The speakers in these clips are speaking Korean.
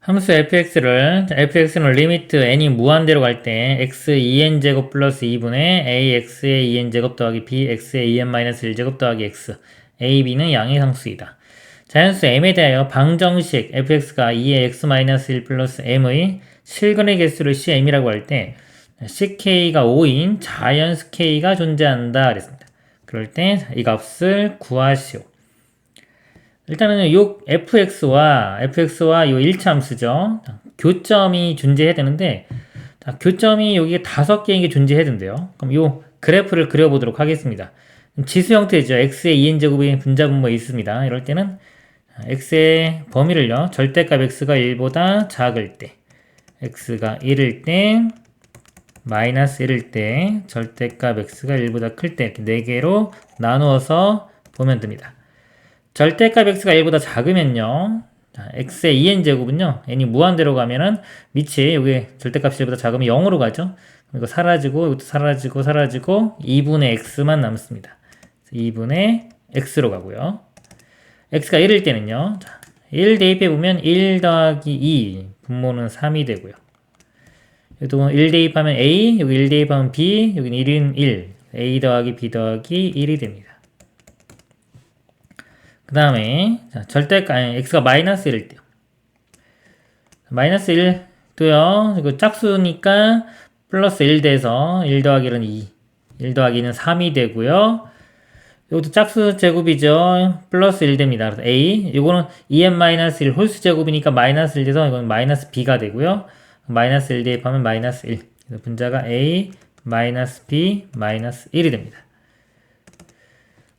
함수 fx는 리미트 n이 무한대로 갈 때 x 2n제곱 플러스 2분의 ax의 2n제곱 더하기 bx의 2n-1제곱 더하기 x, a, b는 양의 상수이다. 자연수 m에 대하여 방정식 fx가 2의 x-1 플러스 m의 실근의 개수를 cm이라고 할 때 ck가 5인 자연수 k가 존재한다 그랬습니다. 그럴 때 이 값을 구하시오. 일단은 요 fx와 요 1차 함수죠. 교점이 존재해야 되는데, 자, 교점이 여기에 5개인 게 존재해야 된대요. 그럼 요 그래프를 그려보도록 하겠습니다. 지수 형태죠. x의 2n제곱의 분자분모에 있습니다. 이럴 때는 x의 범위를요, 절대값 x가 1보다 작을 때, x가 1일 때, 마이너스 1일 때, 절대값 x가 1보다 클 때, 이렇게 4개로 나누어서 보면 됩니다. 절대값 x가 1보다 작으면요, x의 2n제곱은요, n이 무한대로 가면은 밑에 여기 절대값이 1보다 작으면 0으로 가죠. 이거 사라지고, 이것도 사라지고 2분의 x만 남습니다. 2분의 x로 가고요. x가 1일 때는요, 1 대입해보면 1 더하기 2, 분모는 3이 되고요. 여기도 1 대입하면 a, 여기 1 대입하면 b, 여기는 1은 1, a 더하기 b 더하기 1이 됩니다. 그 다음에 x가 마이너스 1일 때요. 마이너스 1도요. 이거 짝수니까 플러스 1 돼서 1 더하기 1은 2, 1 더하기 2는 3이 되고요. 이것도 짝수 제곱이죠. 플러스 1 됩니다. 그래서 a, 이거는 2n-1 홀수 제곱이니까 마이너스 1 돼서 이건 마이너스 b가 되고요. 마이너스 1 대입하면 마이너스 1. 그래서 분자가 a, 마이너스 b, 마이너스 1이 됩니다.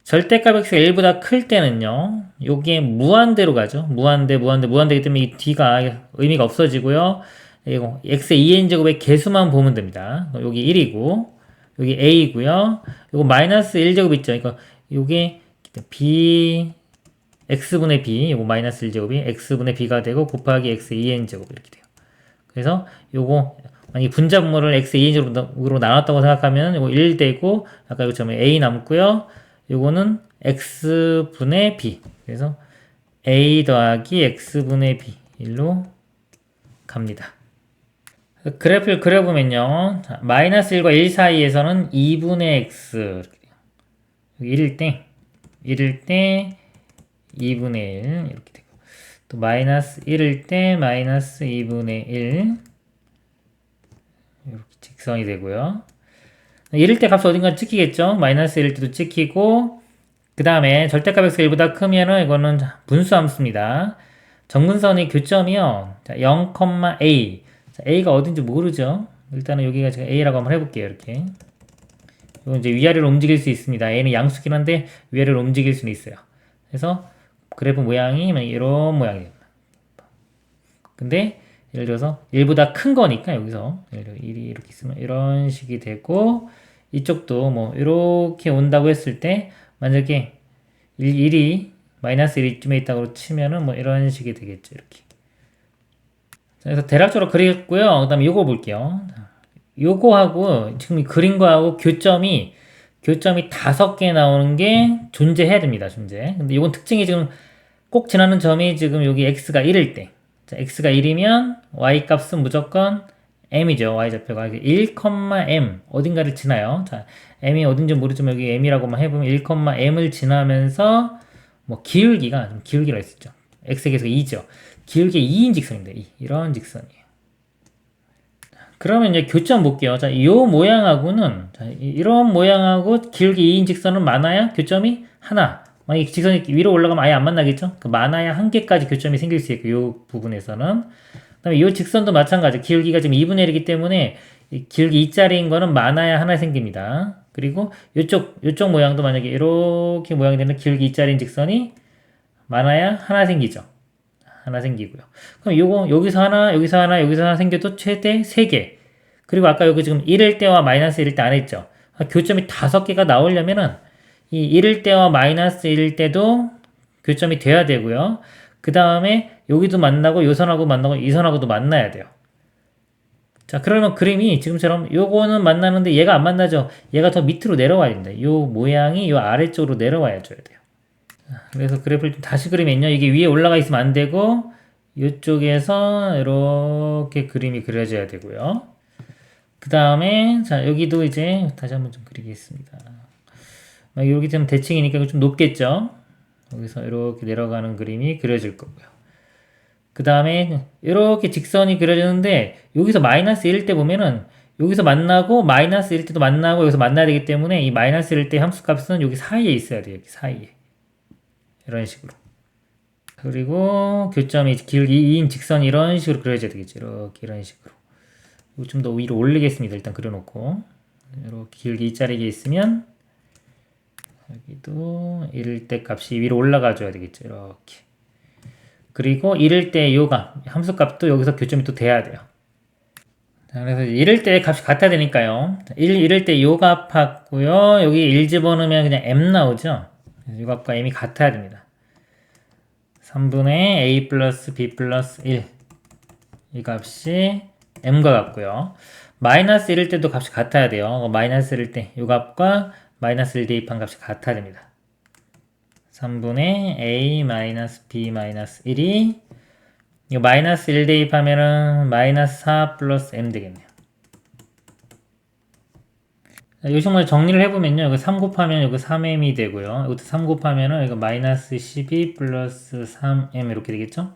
절대값 x가 1보다 클 때는요, 여기에 무한대로 가죠. 무한대이기 때문에 이 d가 의미가 없어지고요. 이거 x의 2n제곱의 개수만 보면 됩니다. 여기 1이고, 여기 a이고요. 이거 마이너스 1제곱 있죠. 그러니까 요게 b, x분의 b, 요거 마이너스 1제곱이 x분의 b가 되고, 곱하기 x의 2n제곱 이렇게 돼요. 그래서 요거, 만약에 분자 분모를 x의 2n제곱으로 나눴다고 생각하면 요거 1 되고, 아까 이것처럼 a 남고요. 요거는 x분의 b. 그래서 a 더하기 x분의 b. 일로 갑니다. 그래프를 그려보면요. 마이너스 1과 1 사이에서는 2분의 x. 1일 때 2분의 1. 이렇게 되고. 또 마이너스 1일 때 마이너스 2분의 1. 이렇게 직선이 되고요. 1일 때 값이 어딘가 찍히겠죠? 마이너스 1일 때도 찍히고, 그 다음에 절대값 x가 1보다 크면은 이거는 분수함수입니다. 정근선의 교점이요, 0,a. a가 어딘지 모르죠? 일단은 여기가 제가 a라고 한번 해볼게요. 이렇게. 이거 이제 위아래로 움직일 수 있습니다. a는 양수긴 한데 위아래로 움직일 수는 있어요. 그래서 그래프 모양이 이런 모양이 됩니다. 근데 예를 들어서 1보다 큰 거니까 여기서 예를 들어 1이 이렇게 있으면 이런 식이 되고, 이쪽도 뭐 이렇게 온다고 했을 때 만약에 1이 마이너스 1이쯤에 있다고 치면은 뭐 이런 식이 되겠죠. 이렇게. 그래서 대략적으로 그렸고요. 그 다음에 요거 볼게요. 요거하고 지금 그린 거하고 교점이 5개 나오는 게 존재해야 됩니다. 근데 요건 특징이 지금 꼭 지나는 점이 지금 여기 x가 1일 때, 자, x가 1이면 y 값은 무조건 m이죠. y좌표가 1,m 어딘가를 지나요. 자, m이 어딘지 모르지만 여기 m이라고만 해보면 1,m을 지나면서 뭐 기울기가 있었죠. x의 개수가 2죠. 기울기 2인 직선입니다. 이런 직선이에요. 그러면 이제 교점 볼게요. 자, 요 모양하고는, 자, 이런 모양하고 기울기 2인 직선은 많아야 교점이 하나. 만약에 직선이 위로 올라가면 아예 안 만나겠죠? 그 많아야 한 개까지 교점이 생길 수 있고, 요 부분에서는. 그 다음에 요 직선도 마찬가지. 기울기가 지금 2분의 1이기 때문에, 이 기울기 2짜리인 거는 많아야 하나 생깁니다. 그리고 요쪽 모양도 만약에 이렇게 모양이 되는 기울기 2짜리인 직선이 많아야 하나 생기죠. 하나 생기고요. 그럼 요거 여기서 하나 생겨도 최대 3개. 그리고 아까 여기 지금 1일 때와 마이너스 1일 때 안 했죠. 교점이 5개가 나오려면은 이 1일 때와 마이너스 1일 때도 교점이 돼야 되고요. 그 다음에 여기도 만나고 요 선하고 만나고 이 선하고도 만나야 돼요. 자, 그러면 그림이 지금처럼 요거는 만나는데 얘가 안 만나죠. 얘가 더 밑으로 내려와야 됩니다. 요 모양이 요 아래쪽으로 내려와야 줘야 돼요. 그래서 그래프를 좀 다시 그리면요. 이게 위에 올라가 있으면 안 되고, 이쪽에서 이렇게 그림이 그려져야 되고요. 그 다음에 자 여기도 이제 다시 한번 좀 그리겠습니다. 여기 좀 대칭이니까 좀 높겠죠. 여기서 이렇게 내려가는 그림이 그려질 거고요. 그 다음에 이렇게 직선이 그려지는데 여기서 마이너스 1일 때 보면은 여기서 만나고 마이너스 1일 때도 만나고 여기서 만나야 되기 때문에 이 마이너스 1일 때 함수값은 여기 사이에 있어야 돼요. 여기 사이에. 이런 식으로. 그리고 교점이 길기 2인 직선이 이런 식으로 그려져야 되겠죠. 이렇게 이런 식으로. 좀 더 위로 올리겠습니다. 일단 그려놓고. 이렇게 길기 2짜리게 있으면 여기도 1일 때 값이 위로 올라가 줘야 되겠죠. 이렇게. 그리고 1일 때 요가 함수값도 여기서 교점이 또 돼야 돼요. 자, 그래서 1일 때 값이 같아야 되니까요. 1일 때 요 값하고요. 여기 1 집어넣으면 그냥 m 나오죠. 요 값과 m이 같아야 됩니다. 3분의 a 플러스 b 플러스 1. 이 값이 m과 같고요. 마이너스 1일 때도 값이 같아야 돼요. 마이너스 1일 때 요 값과 마이너스 1 대입한 값이 같아야 됩니다. 3분의 a 마이너스 b 마이너스 1이 이 마이너스 1 대입하면은 마이너스 4 플러스 m 되겠네요. 이 식물 정리를 해보면요. 이거 3 곱하면 이거 3m이 되고요. 이것도 3 곱하면은 이거 마이너스 12 플러스 3m 이렇게 되겠죠?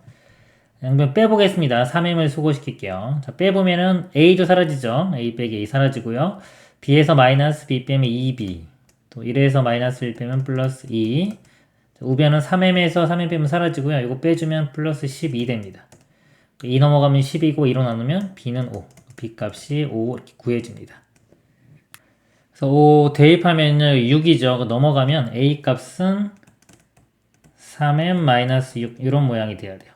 양변 빼보겠습니다. 3m을 소거시킬게요. 자, 빼보면은 a도 사라지죠. a 빼기 a 사라지고요. b에서 마이너스 b 빼면 2b. 또 1에서 마이너스 1 빼면 플러스 2. 우변은 3m에서 3m 빼면 사라지고요. 이거 빼주면 플러스 12 됩니다. 2 넘어가면 10이고 2로 나누면 b는 5. b 값이 5 이렇게 구해집니다. 그래서 5 대입하면요 6이죠. 넘어가면 a 값은 3m-6 이런 모양이 돼야 돼요.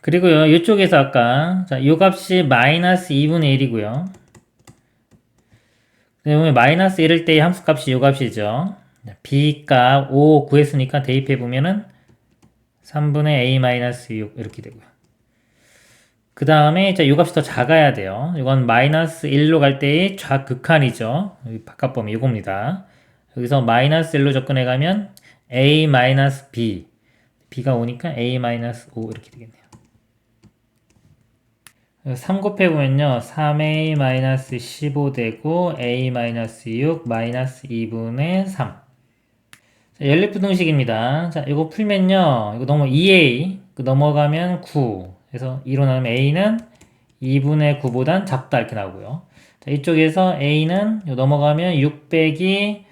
그리고요 이쪽에서 아까 자, 이 값이 마이너스 2분의 1이고요. 그러면 마이너스 1일 때의 함수값이 이 값이죠. b값 5 구했으니까 대입해보면은 3분의 a-6 이렇게 되고요. 그 다음에 이 값이 더 작아야 돼요. 이건 마이너스 1로 갈 때의 좌극한이죠. 여기 바깥범위 이겁니다. 여기서 마이너스 1로 접근해가면 a-b b가 오니까 a-5 이렇게 되겠네요. 3 곱해보면요 3a-15 되고 a-6 마이너스 2분의 3. 자, 연립부등식입니다. 자, 이거 풀면요 이거 넘어 2a 넘어가면 9. 그래서 2로 나누면 a는 2분의 9보단 작다 이렇게 나오고요. 자, 이쪽에서 a는 넘어가면 6 빼기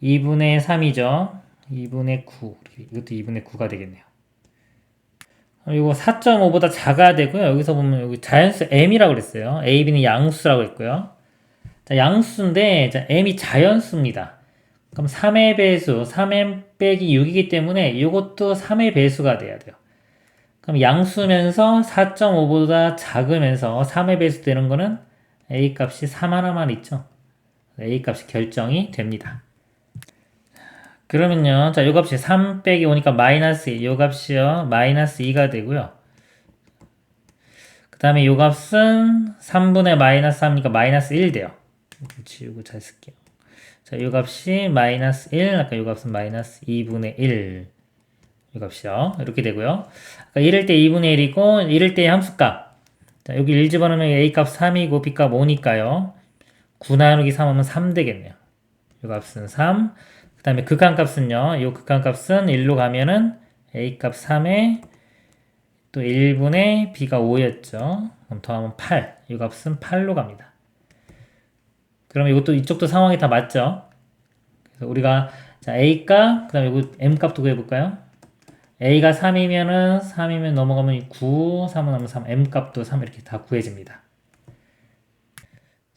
2분의 3이죠. 2분의 9. 이것도 2분의 9가 되겠네요. 이거 4.5보다 작아야 되고요. 여기서 보면 여기 자연수 m이라고 그랬어요. a, b는 양수라고 했고요. 자, 양수인데 자, m이 자연수입니다. 그럼 3의 배수, 3m 빼기 6이기 때문에 이것도 3의 배수가 돼야 돼요. 그럼 양수면서 4.5보다 작으면서 3의 배수 되는 거는 a 값이 3 하나만 있죠. a 값이 결정이 됩니다. 그러면요, 자, 요 값이 3 빼기 오니까 마이너스 2, 요 값이요, 마이너스 2가 되고요. 그 다음에 요 값은 3분의 마이너스 3이니까 마이너스 1 돼요. 지우고 잘 쓸게요. 자, 요 값이 마이너스 1, 아까 요 값은 마이너스 2분의 1. 요 값이요. 이렇게 되고요. 아까 1일 때 2분의 1이고, 1일 때의 함수값. 자, 여기 1 집어넣으면 a 값 3이고, b 값 5니까요. 9 나누기 3 하면 3 되겠네요. 요 값은 3. 그 다음에 극한값은요. 이 극한값은 1로 가면은 a값 3에 또 1분의 b가 5였죠. 그럼 더하면 8. 이 값은 8로 갑니다. 그러면 이것도 이쪽도 상황이 다 맞죠? 그래서 우리가 자 a값 그 다음에 이거 m값도 구해볼까요? a가 3이면 넘어가면 9, 3은 하면 3, m값도 3 이렇게 다 구해집니다.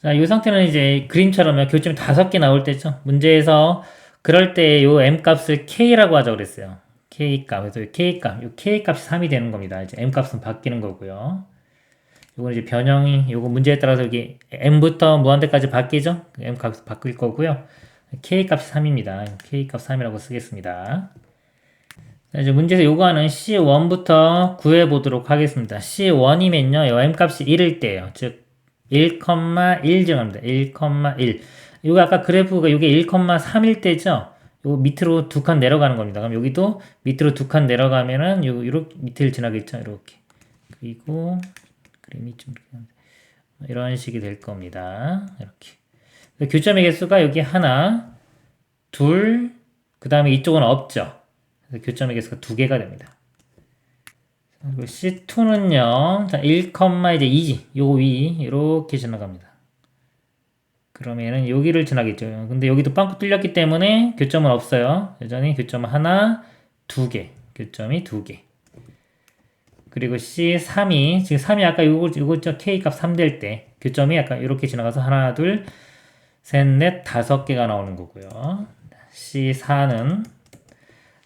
자, 이 상태는 이제 그림처럼 교점이 5개 나올 때죠. 문제에서 그럴 때 요 m값을 k라고 하자고 그랬어요. k값. 그래서 요 k값이 3이 되는 겁니다. 이제 m값은 바뀌는 거고요. 요건 이제 변형이, 요거 문제에 따라서 여기 m부터 무한대까지 바뀌죠? m값이 바뀔 거고요. k값이 3입니다. k값 3이라고 쓰겠습니다. 자, 이제 문제에서 요구하는 C1부터 구해보도록 하겠습니다. C1이면요, 요 m값이 1일 때예요. 즉, 1,1 정합니다. 1,1. 요거 아까 그래프가 요게 1,3일 때죠? 요 밑으로 두 칸 내려가는 겁니다. 그럼 여기도 밑으로 두 칸 내려가면은 요렇게 밑을 지나겠죠. 이렇게. 그리고 그림이 좀 이런 식이 될 겁니다. 이렇게. 교점의 개수가 여기 하나, 둘, 그 다음에 이쪽은 없죠. 그래서 교점의 개수가 두 개가 됩니다. 그리고 C2는요, 자, 1, 이제 2지. 요 위, 이렇게 지나갑니다. 그러면은 여기를 지나겠죠. 근데 여기도 빵꾸 뚫렸기 때문에 교점은 없어요. 여전히 교점은 하나, 두 개. 교점이 두 개. 그리고 C3이, 지금 3이 아까 요거 K 값 3 될 때, 교점이 약간 이렇게 지나가서 하나, 둘, 셋, 넷, 다섯 개가 나오는 거고요. C4는,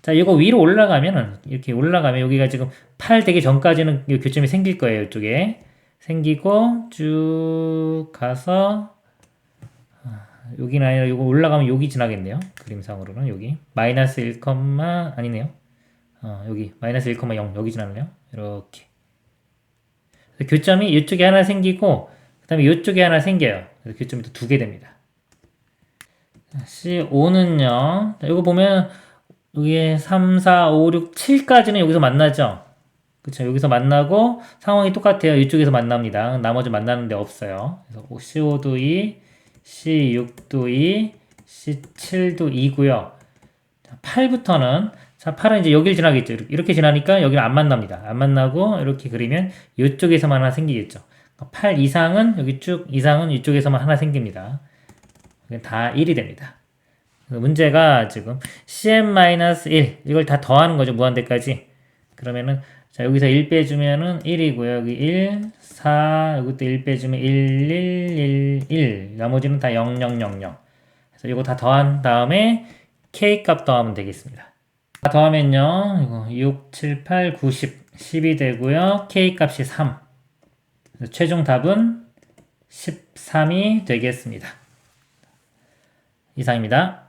자, 이거 위로 올라가면은, 이렇게 올라가면 여기가 지금 8 되기 전까지는 이 교점이 생길 거예요. 이쪽에. 생기고, 쭉 가서, 여기는 아니라 이거 올라가면 여기 지나겠네요. 그림상으로는 여기. 마이너스 1, 아니네요. 여기. 마이너스 1,0 여기 지나네요. 이렇게. 교점이 이쪽에 하나 생기고, 그 다음에 이쪽에 하나 생겨요. 그래서 교점이 또 두 개 됩니다. C5는요. 이거 보면, 여기에 3, 4, 5, 6, 7까지는 여기서 만나죠. 그쵸. 여기서 만나고, 상황이 똑같아요. 이쪽에서 만납니다. 나머지 만나는 데 없어요. 그래서 C5도 2, C6도 2, C7도 2고요. 8부터는, 자, 8은 이제 여길 지나겠죠. 이렇게 지나니까 여기는 안 만납니다. 안 만나고, 이렇게 그리면 이쪽에서만 하나 생기겠죠. 8 이상은, 여기 쭉 이상은 이쪽에서만 하나 생깁니다. 다 1이 됩니다. 문제가 지금 cn-1 이걸 다 더하는 거죠. 무한대까지. 그러면은 자 여기서 1 빼주면은 1이고요. 여기 1, 4, 이것도 1 빼주면 1, 1, 1, 1 나머지는 다 0, 0, 0, 0 그래서 이거 다 더한 다음에 k 값 더하면 되겠습니다. 다 더하면요. 이거 6, 7, 8, 9, 10 10이 되고요. k 값이 3 그래서 최종 답은 13이 되겠습니다. 이상입니다.